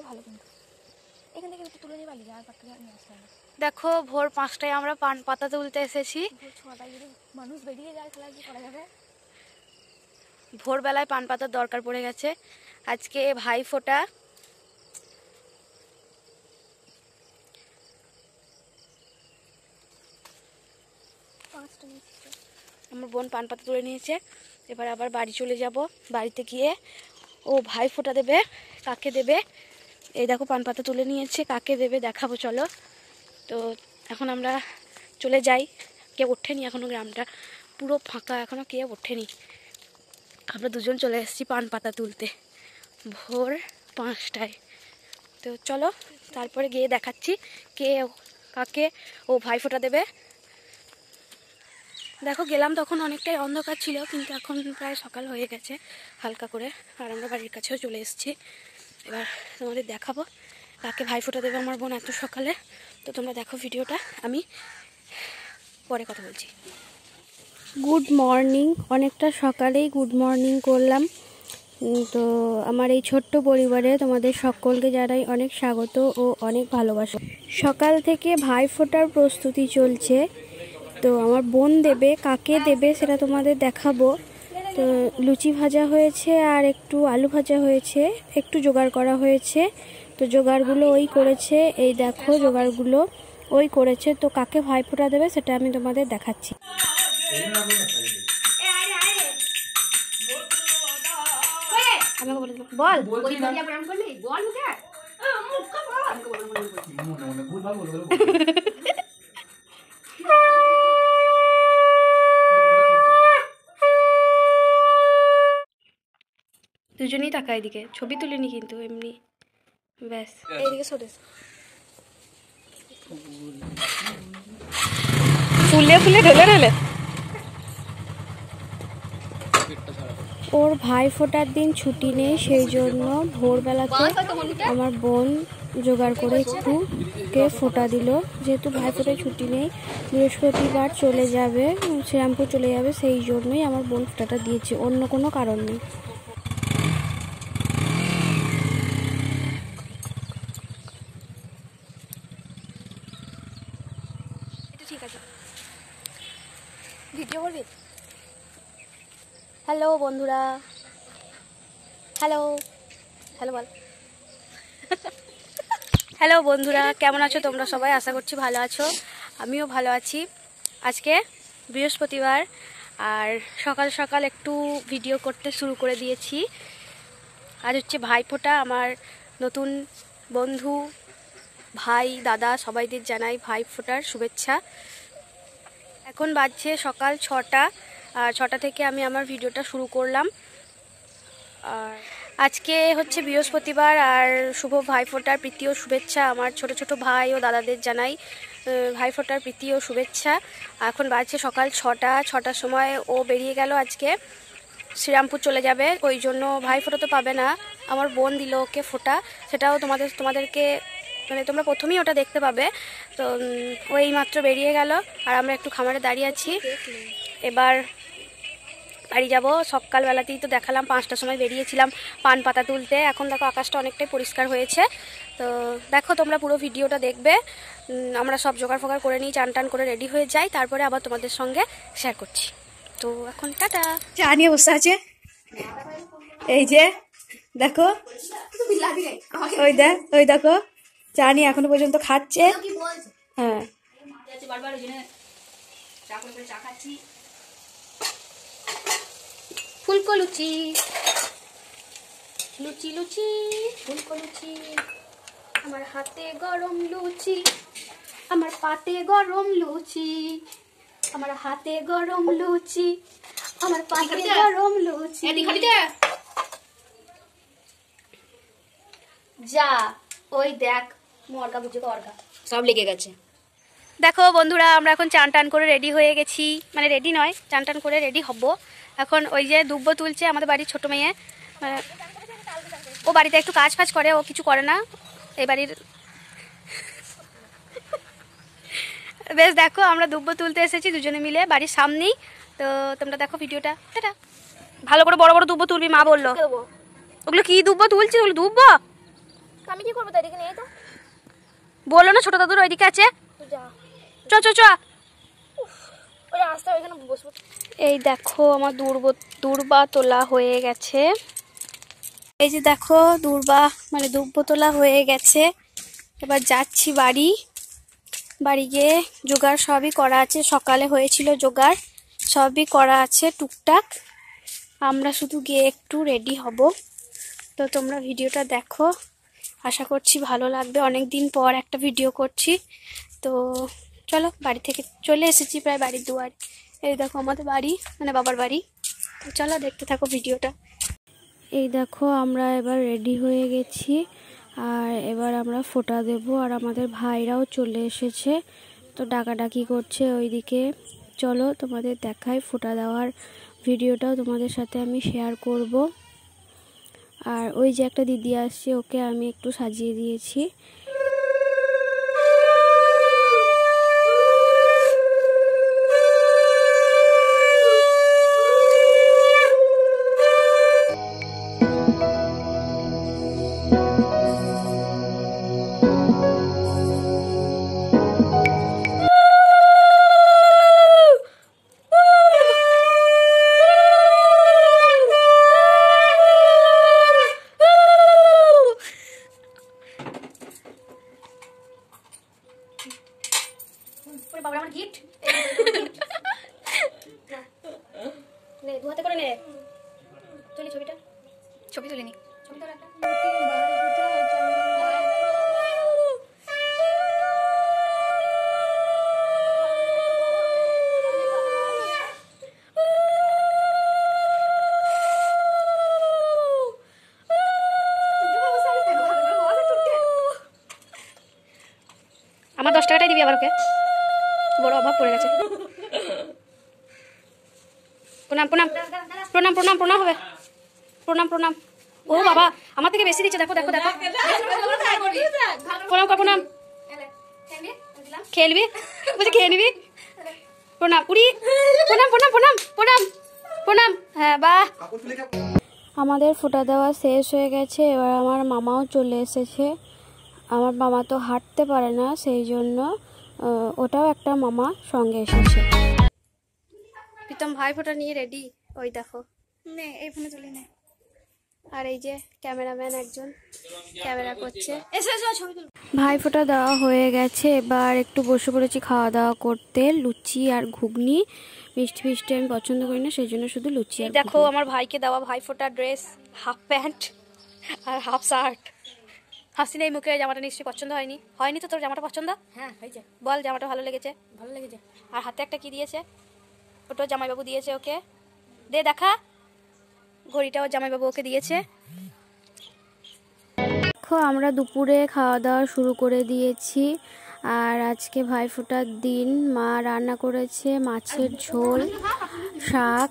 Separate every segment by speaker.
Speaker 1: ভালো কিন্তু এখান থেকে একটু তুলে নিয়ে পালিয়ে আর পাতা নিয়ে আসলাম।
Speaker 2: দেখো ভোর 5টায় আমরা পান পাতা তুলতে এসেছি।
Speaker 1: ভোর 6টায় যদি মানুষ বেরিয়ে যায় তাহলে কি করা যাবে?
Speaker 2: ভোরবেলায় পান পাতার দরকার পড়ে গেছে। আজকে ভাই ফোঁটা। আমার বোন পান পাতা তুলে নিয়েছে। এবার আবার বাড়ি চলে যাব। বাড়িতে গিয়ে ও ভাই ফোঁটা দেবে। কাকে দেবে এই দেখো পান পাতা তুলে নিয়েছে, কাকে দেবে দেখাবো চলো। তো এখন আমরা চলে যাই। কেউ ওঠেনি এখনো, গ্রামটা পুরো ফাঁকা, এখনো কেউ ওঠেনি। আমরা দুজন চলে এসেছি পান পাতা তুলতে ভোর 5টায়। তো চলো তারপরে গিয়ে দেখাচ্ছি কে কাকে ও ভাই ফোঁটা দেবে। দেখো গেলাম তখন অনেকটাই অন্ধকার ছিল, কিন্তু এখন প্রায় সকাল হয়ে গেছে হালকা করে। আর আমরা বাড়ির কাছেও চলে এসেছি। এবার তোমাদের দেখাবো কাকে ভাই ফোঁটা দেবে আমার বোন এত সকালে। তো তোমরা দেখো ভিডিওটা, আমি পরে কথা বলছি। গুড মর্নিং, অনেকটা সকালেই গুড মর্নিং করলাম। তো আমার এই ছোট্ট পরিবারে তোমাদের সকলকে জানাই অনেক স্বাগত ও অনেক ভালোবাসা। সকাল থেকে ভাই ফোঁটার প্রস্তুতি চলছে। তো আমার বোন দেবে, কাকে দেবে সেটা তোমাদের দেখাবো। তো লুচি ভাজা হয়েছে আর একটু আলু ভাজা হয়েছে, একটু জোগাড় করা হয়েছে। তো জোগাড়গুলো ওই করেছে, এই দেখো জোগাড়গুলো ওই করেছে। তো কাকে ভাই ফোঁটা দেবে সেটা আমি তোমাদের দেখাচ্ছি। বল দুজনেই তাকা এদিকে, ছবি তুলিনি কিন্তু এমনি ব্যাস। এইদিকে সরে ফুলে ফুলে ঢেলে ঢেলে। ওর ভাই ফোঁটার দিন ছুটি নেই, সেই জন্য ভোরবেলাতে আমার বোন জোগাড় করে একটু কে ফোঁটা দিল। যেহেতু ভাই ফোঁটায় ছুটি নেই, বৃহস্পতিবার চলে যাবে, শ্রীরামপুর চলে যাবে, সেই জন্যই আমার বোন ফোঁটাটা দিয়েছে, অন্য কোনো কারণ নেই। ঠিক আছে, ভিডিও করবি? হ্যালো বন্ধুরা, হ্যালো হ্যালো বল। হ্যালো বন্ধুরা, কেমন আছো তোমরা সবাই? আশা করছি ভালো আছো, আমিও ভালো আছি। আজকে বৃহস্পতিবার আর সকাল সকাল একটু ভিডিও করতে শুরু করে দিয়েছি। আজ হচ্ছে ভাইফোঁটা। আমার নতুন বন্ধু, ভাই, দাদা সবাইদের জানাই ভাইফোঁটার শুভেচ্ছা। এখন বাজছে সকাল 6টা, আর 6টা থেকে আমি আমার ভিডিওটা শুরু করলাম। আর আজকে হচ্ছে বৃহস্পতিবার, আর শুভ ভাইফোঁটার প্রীতি ও শুভেচ্ছা আমার ছোট ছোট ভাই ও দাদাদের জানাই ভাইফোঁটার প্রীতি ও শুভেচ্ছা। এখন বাজছে সকাল 6টা, 6টার সময় ও বেরিয়ে গেল আজকে, শ্রীরামপুর চলে যাবে। ওই জন্য ভাইফোঁটা তো পাবে না, আমার বোন দিল ওকে ফোঁটা, সেটাও তোমাদেরকে মানে তোমরা প্রথমেই ওটা দেখতে পাবে। তো ওই মাত্র বেরিয়ে গেল, আর আমরা একটু খামারে দাঁড়িয়ে আছি। এবার বাড়ি যাব। সকালবেলাতেই তো দেখালাম, 5টার সময় বেরিয়েছিলাম পান পাতা তুলতে। এখন দেখো আকাশটা অনেকটাই পরিষ্কার হয়েছে। তো দেখো তোমরা পুরো ভিডিওটা দেখবে। আমরা সব জোগাড় ফোগাড় করে নিই, চান টান করে রেডি হয়ে যাই, তারপরে আবার তোমাদের সঙ্গে শেয়ার করছি। তো এখন টাটা। চা নিয়ে বসে আছে, এই যে দেখো, ওই দেখো চা নিয়ে এখনো পর্যন্ত খাচ্ছে। হ্যাঁ ফুলকো লুচি, লুচি লুচি ফুলকো লুচি, আমার হাতে গরম লুচি, আমার পাতে গরম লুচি, আমার হাতে গরম লুচি, আমার পাতে গরম লুচি। যা ওই দেখ মরগা বুঝে অর্গা সব লেগে গেছে। দেখো বন্ধুরা, আমরা এখন চান টান করে রেডি হয়ে গেছি, মানে রেডি নয়, চান টান করে রেডি হব এখন। ওই যে দুব্বো তুলছে আমাদের বাড়ির ছোট মেয়ে, ও বাড়িতে একটু কাজ ফাজ করে, ও কিছু করে না এই বাড়ির। বেশ দেখো আমরা দুব্বো তুলতে এসেছি দুজনে মিলে বাড়ির সামনেই। তো তোমরা দেখো ভিডিওটা, এটা ভালো করে বড় বড় দুব্বো তুলবি, মা বললো। ওগুলো কি দুব্বো তুলছি? ওগুলো দুব্বো
Speaker 1: আমি কি করবো? তাই এদিকে নিয়ে তো
Speaker 2: বললো না ছোট দাদুর ওইদিকে আছে।
Speaker 1: যা
Speaker 2: চ চ চ।
Speaker 1: ওই রাস্তা ওইখানে বসবো।
Speaker 2: এই দেখো আমার দূর্বা তোলা হয়ে গেছে। এই যে দেখো দূর্বা মানে দুব্ব তোলা হয়ে গেছে। এবার যাচ্ছি বাড়ি গিয়ে জোগাড় সবই করা আছে, সকালে হয়েছিল জোগাড়, সবই করা আছে টুকটাক। আমরা শুধু গিয়ে একটু রেডি হব। তো তোমরা ভিডিওটা দেখো, আশা করছি ভালো লাগবে। অনেক দিন পর একটা ভিডিও করছি। তো চলো, বাড়ি থেকে চলে এসেছি প্রায় বাড়ির দুয়ার। এই দেখো আমাদের বাড়ি মানে বাবার বাড়ি। তো চলো দেখতে থাকো ভিডিওটা। এই দেখো আমরা এবার রেডি হয়ে গেছি, আর এবার আমরা ফোঁটা দেব। আর আমাদের ভাইরাও চলে এসেছে, তো ডাকাডাকি করছে ওইদিকে। চলো তোমাদের দেখাই ফোঁটা দেওয়ার ভিডিওটাও তোমাদের সাথে আমি শেয়ার করব। আর ওই যে একটা দিদি আসছে, ওকে আমি একটু সাজিয়ে দিয়েছি।
Speaker 1: ছবি তুলিনি।
Speaker 2: আমার 10 টাকাটাই দিবি আবার ওকে, বড় অভাব পড়ে গেছে। প্রণাম প্রণাম প্রণাম প্রণাম প্রণাম হবে, প্রণাম প্রণাম। ও বাবা আমার থেকে বেশি দিচ্ছে, দেখো দেখো দেখো। প্রণাম কর, প্রণাম। খেলবি বলছি, খেয়ে নিবি। প্রণাম উড়ি, প্রণাম প্রণাম প্রণাম প্রণাম প্রণাম। হ্যাঁ বাহ। আমাদের ফোঁটা দেওয়া শেষ হয়ে গেছে। এবার আমার মামাও চলে এসেছে। আমার মামা তো হাঁটতে পারে না, সেই জন্য ওটাও একটা মামা সঙ্গে এসেছে। প্রীতম ভাই ফোঁটা নিয়ে রেডি, ওই দেখো।
Speaker 1: নে এই ফোনে তুলি নে।
Speaker 2: আর এই যে ক্যামেরাম্যান একজন ক্যামেরা করছে।
Speaker 1: এসে এসে ছবি তুল।
Speaker 2: ভাই ফোঁটা দেওয়া হয়ে গেছে, এবার একটু বসে পড়েছি খাওয়া দাওয়া করতে। লুচি আর ঘুগনি, মিষ্টি মিষ্টি আমি পছন্দ করি না, সেই জন্য শুধু লুচি। আর দেখো আমার ভাইকে দেওয়া ভাই ফোঁটা ড্রেস, হাফ প্যান্ট আর হাফ শার্ট। হাসি নেই মুখে, জামাটা নিশ্চয়ই পছন্দ হয়নি। হয়নি তো তোর জামাটা পছন্দ?
Speaker 1: হ্যাঁ হয়েছে।
Speaker 2: বল জামাটা ভালো লেগেছে?
Speaker 1: ভালো লেগেছে।
Speaker 2: আর হাতে একটা কি দিয়েছে? ওটা জামাইবাবু দিয়েছে ওকে, দে দেখা। ঘড়িটাও জামাইবাবু ওকে দিয়েছে। দেখো আমরা দুপুরে খাওয়া দাওয়া শুরু করে দিয়েছি। আর আজকে ভাইফোঁটার দিন মা রান্না করেছে মাছের ঝোল, শাক,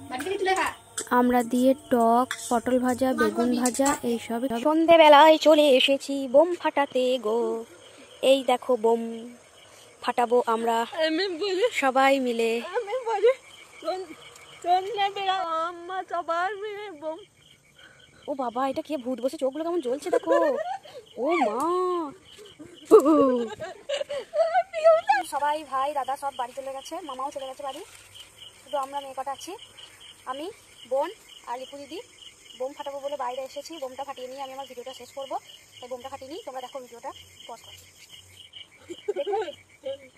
Speaker 2: আমরা দিয়ে টক, পটল ভাজা, বেগুন ভাজা, এইসব। সন্ধেবেলায় চলে এসেছি বোম ফাটাতে গো। এই দেখো বোম ফাটাবো আমরা সবাই মিলে। ও বাবা, এটা কি ভূত বসে, চোখগুলো কেমন জ্বলছে দেখো। ও মা, সবাই ভাই দাদা সব বাড়ি চলে গেছে, মামাও চলে গেছে বাড়ি। শুধু আমরা মেয়ে কটা আছি, আমি, বোন আর লিপু দিদি। বোম ফাটাবো বলে বাইরে এসেছি, বোমটা ফাটিয়ে নিয়ে আমি আমার ভিডিওটা শেষ করবো। তাই বোমটা ফাটিয়ে নিই, তোমরা দেখো ভিডিওটা পজ করছি।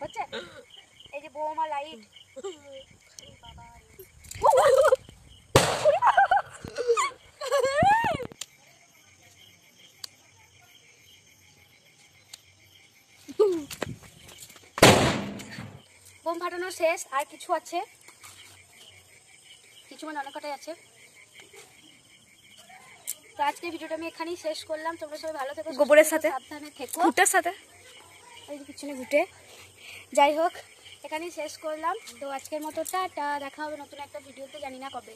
Speaker 2: হচ্ছে এই যে বোম আর লাইট। বোম ফাটানো শেষ, আর কিছু আছে, কিছু মানে অনেক কটাই আছে। তো আজকে ভিডিওটা আমি এখানেই শেষ করলাম। তোমরা সবাই ভালো থেকো, গোবরের সাথে সাবধানে থেকো, ঘুটের সাথে, এই পিছনে ঘুটে। যাই হোক, এখানেই শেষ করলাম। তো আজকের মতো টাটা, দেখা হবে নতুন একটা ভিডিওতে, জানি না কবে।